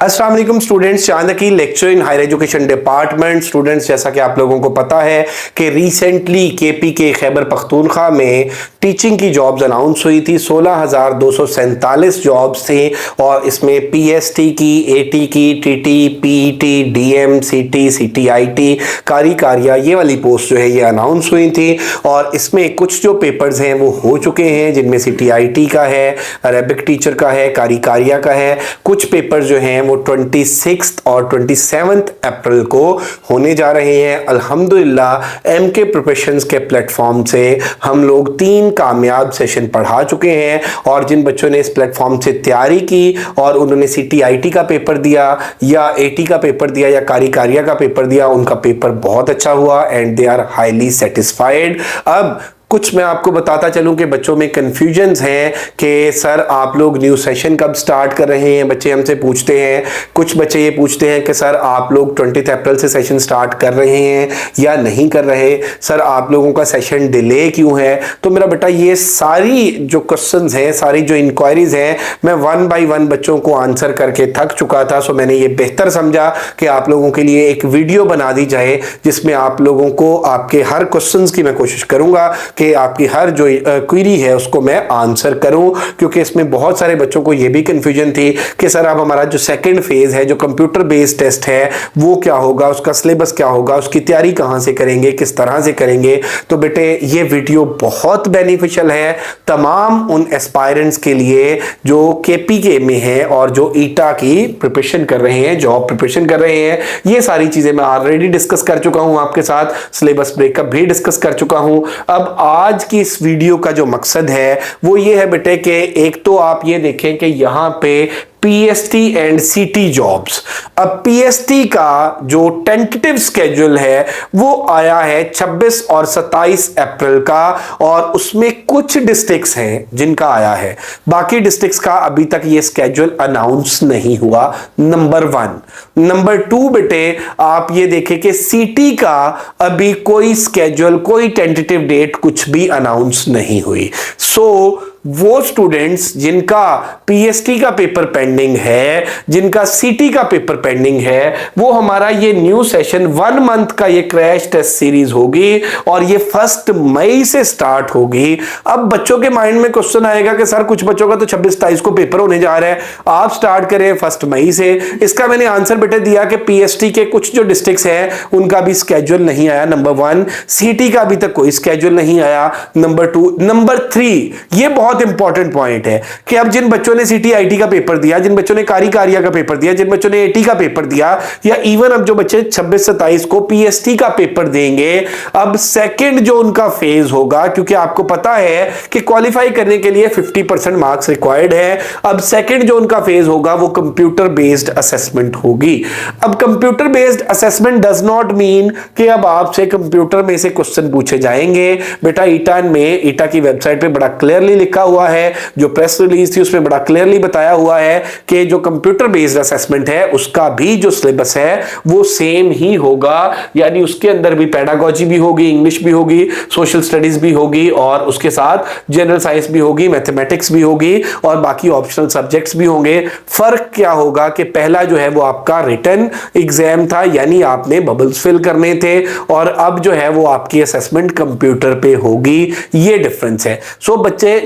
अस्सलाम वालेकुम स्टूडेंट्स, चांद की lecture in higher education department. Students, जैसा कि आप लोगों को पता है कि रिसेंटली केपी के खैबर पख्तूनख्वा में टीचिंग की जॉब्स अनाउंस हुई थी। 16,247 जॉब्स थी और इसमें पीएसटी की, एटी की, टीटी, पीईटी, डीएम, सीटी, सीटीआईटी, कारी कारिया, ये वाली पोस्ट जो है ये अनाउंस हुई थी। और इसमें कुछ जो पेपर्स हैं वो हो चुके हैं, जिनमें सीटीआईटी का है, अरेबिक टीचर का है, कारी कारिया का है। कुछ पेपर जो हैं वो 26 और 27 अप्रैल को होने जा रहे हैं। अल्हम्दुलिल्लाह एमके प्रोफेशंस के प्लेटफॉर्म से हम लोग 3 कामयाब सेशन पढ़ा चुके हैं और जिन बच्चों ने इस प्लेटफॉर्म से तैयारी की और उन्होंने सीटीआईटी का पेपर दिया या एटी का पेपर दिया या कारी कारिया का पेपर दिया, उनका पेपर बहुत अच्छा हुआ and they are highly satisfied. अब कुछ मैं आपको बताता चलूं कि बच्चों में कंफ्यूजन्स हैं कि सर आप लोग न्यू सेशन कब स्टार्ट कर रहे हैं। बच्चे हमसे पूछते हैं, कुछ बच्चे ये पूछते हैं कि सर आप लोग 20 अप्रैल से सेशन स्टार्ट कर रहे हैं या नहीं कर रहे, सर आप लोगों का सेशन डिले क्यों है। तो मेरा बेटा ये सारी जो क्वेश्चंस हैं, सारी जो इंक्वायरीज हैं, मैं 1 बाय 1 बच्चों को आंसर करके थक चुका था। सो मैंने ये बेहतर समझा कि आप लोगों के लिए एक वीडियो बना दी जाए जिसमें आप लोगों को आपके हर क्वेश्चंस की मैं कोशिश करूंगा कि आपकी हर जो क्वेरी है उसको मैं आंसर करूं, क्योंकि इसमें बहुत सारे बच्चों को ये भी कंफ्यूजन थी कि सर अब हमारा जो सेकंड फेज है, जो कंप्यूटर बेस्ड टेस्ट है, वो क्या होगा, उसका सिलेबस क्या होगा, उसकी तैयारी कहां से करेंगे, किस तरह से करेंगे। तो बेटे ये वीडियो बहुत बेनिफिशियल है तमाम उन एस्पायरेंट्स के लिए जो केपी के में है और जो ईटा की प्रिपरेशन कर रहे हैं, जॉब प्रिपरेशन कर रहे हैं। ये सारी चीजें मैं ऑलरेडी डिस्कस कर चुका हूं आपके साथ, सिलेबस ब्रेकअप भी डिस्कस कर चुका हूं। अब आज की इस वीडियो का जो मकसद है वो ये है बेटे कि एक तो आप ये देखें कि यहां पे पीएसटी एंड सीटी जॉब्स। अब पीएसटी का जो टेंटेटिव स्केड्यूल है वो आया है 26 और 27 अप्रैल का और उसमें कुछ डिस्ट्रिक्ट्स हैं जिनका आया है, बाकी डिस्ट्रिक्ट्स का अभी तक ये स्केड्यूल अनाउंस नहीं हुआ। नंबर 1। नंबर 2 बेटे आप ये देखें कि सीटी का अभी कोई स्केड्यूल, कोई टेंटेटिव डेट कुछ भी अनाउंस नहीं हुई। सो वो स्टूडेंट्स जिनका पीएसटी का पेपर पेंडिंग है, जिनका सीटी का पेपर पेंडिंग है, वो हमारा ये न्यू सेशन 1 मंथ का ये क्रैश टेस्ट सीरीज होगी और ये 1 मई से स्टार्ट होगी। अब बच्चों के माइंड में क्वेश्चन आएगा कि सर कुछ बच्चों का तो 26-27 को पेपर होने जा रहा है, आप स्टार्ट करें 1 मई से। इसका मैंने आंसर बेटे दिया कि पीएसटी के कुछ जो डिस्ट्रिक्ट्स हैं उनका भी स्केड्यूल नहीं आया, नंबर 1। सीटी का अभी तक कोई स्केड्यूल नहीं आया, नंबर 2। नंबर 3, ये बहुत इंपॉर्टेंट पॉइंट है कि अब जिन बच्चों ने सीटीआईटी का पेपर दिया, जिन बच्चों ने कारी कारिया का पेपर दिया, जिन बच्चों ने एटी का पेपर दिया, या इवन अब जो बच्चे 26-27 को पीएसटी का पेपर देंगे, अब सेकंड जो उनका फेज होगा, क्योंकि आपको पता है कि क्वालिफाई करने के लिए 50% मार्क्स रिक्वायर्ड है। अब सेकंड जो उनका फेज होगा वो कंप्यूटर बेस्ड असेसमेंट होगी। अब computer based assessment does not mean कि अब आपसे कंप्यूटर में से क्वेश्चन पूछे जाएंगे। बेटा ईटा की वेबसाइट पे बड़ा क्लियरली लिखा हुआ है, जो प्रेस रिलीज थी उसमें बड़ा क्लियरली बताया हुआ है कि जो कंप्यूटर बेस्ड असेसमेंट है उसका भी जो सिलेबस है वो सेम ही होगा, यानी उसके अंदर भी पेडागोजी भी होगी, इंग्लिश भी होगी, सोशल स्टडीज भी होगी और उसके साथ जनरल साइंस भी होगी, मैथमेटिक्स भी होगी और बाकी ऑप्शनल सब्जेक्ट्स भी होंगे। फर्क क्या होगा कि पहला जो है वो आपका रिटन एग्जाम था, यानी आपने बबल्स फिल करने थे, और अब जो है वो आपकी असेसमेंट कंप्यूटर पे होगी। ये डिफरेंस है। सो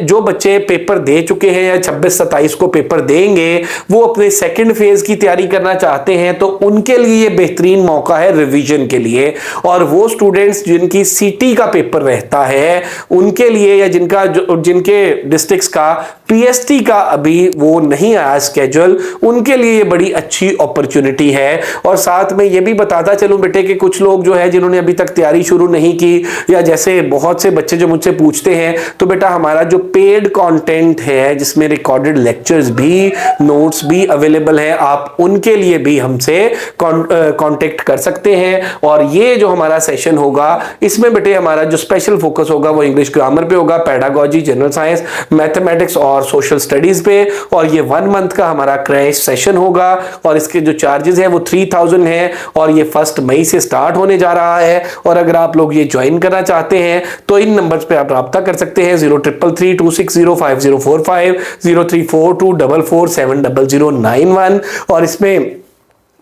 जो बच्चे पेपर दे चुके हैं या 26-27 को पेपर देंगे, वो अपने सेकंड फेज की तैयारी करना चाहते हैं तो उनके लिए बेहतरीन मौका है रिवीजन के लिए। और वो स्टूडेंट्स जिनकी सीटी का पेपर रहता है उनके लिए, या जिनके डिस्ट्रिक्ट्स का पीएसटी का अभी वो नहीं आया स्केड्यूल, उनके लिए ये बड़ी अच्छी अपॉर्चुनिटी है। और साथ में ये भी बताता चलूं बेटे कि कुछ लोग जो है जिन्होंने अभी तक तैयारी शुरू नहीं की, या जैसे बहुत से बच्चे जो मुझसे पूछते हैं, तो बेटा हमारा जो पेड कंटेंट है जिसमें रिकॉर्डेड लेक्चर्स भी, नोट्स भी अवेलेबल है, आप उनके लिए भी हमसे कांटेक्ट कर सकते हैं। और ये जो हमारा सेशन होगा इसमें बेटे हमारा जो स्पेशल फोकस होगा वो इंग्लिश ग्रामर पे होगा, पेडागोजी, जनरल साइंस, मैथमेटिक्स और सोशल स्टडीज पे। और ये 1 मंथ का हमारा क्रैश सेशन होगा और इसके जो चार्जेस है वो 3000 है और ये 1 मई से स्टार्ट होने जा रहा है। और अगर आप लोग ये ज्वाइन करना चाहते हैं तो इन नंबर्स पे आप राब्ता कर सकते हैं, 033326 0605045 0342447091। और इसमें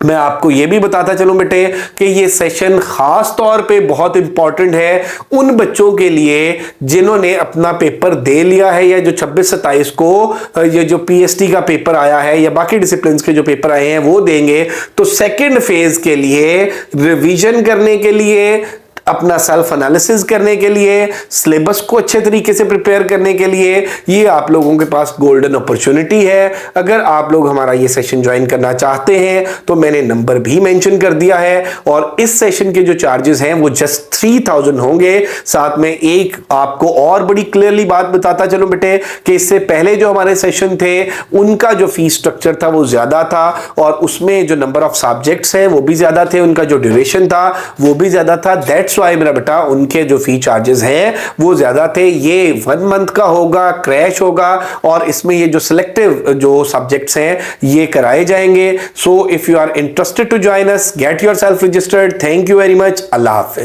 मैं आपको ये भी बताता चलूं बेटे कि ये सेशन खास तौर पे बहुत इंपॉर्टेंट है उन बच्चों के लिए जिन्होंने अपना पेपर दे लिया है, या जो 26-27 को ये जो पीएसटी का पेपर आया है या बाकी डिसिप्लिन के जो पेपर आए हैं वो देंगे। तो सेकेंड फेज के लिए रिवीजन करने के लिए, अपना सेल्फ एनालिसिस करने के लिए, सिलेबस को अच्छे तरीके से प्रिपेयर करने के लिए ये आप लोगों के पास गोल्डन अपॉर्चुनिटी है। अगर आप लोग हमारा ये सेशन ज्वाइन करना चाहते हैं तो मैंने नंबर भी मेंशन कर दिया है, और इस सेशन के जो चार्जेस हैं वो जस्ट 3000 होंगे। साथ में एक आपको और बड़ी क्लियरली बात बताता चलो बेटे कि इससे पहले जो हमारे सेशन थे उनका जो फीस स्ट्रक्चर था वो ज्यादा था, और उसमें जो नंबर ऑफ सब्जेक्ट्स हैं वो भी ज्यादा थे, उनका जो ड्यूरेशन था वो भी ज्यादा था। दैट्स वाई मेरा बेटा उनके जो फी चार्जेस हैं वो ज्यादा थे। ये 1 मंथ का होगा, क्रैश होगा, और इसमें ये जो सिलेक्टिव जो सब्जेक्ट्स हैं ये कराए जाएंगे। So if you are interested to join us, get yourself registered. Thank you very much. अल्लाह हाफिज।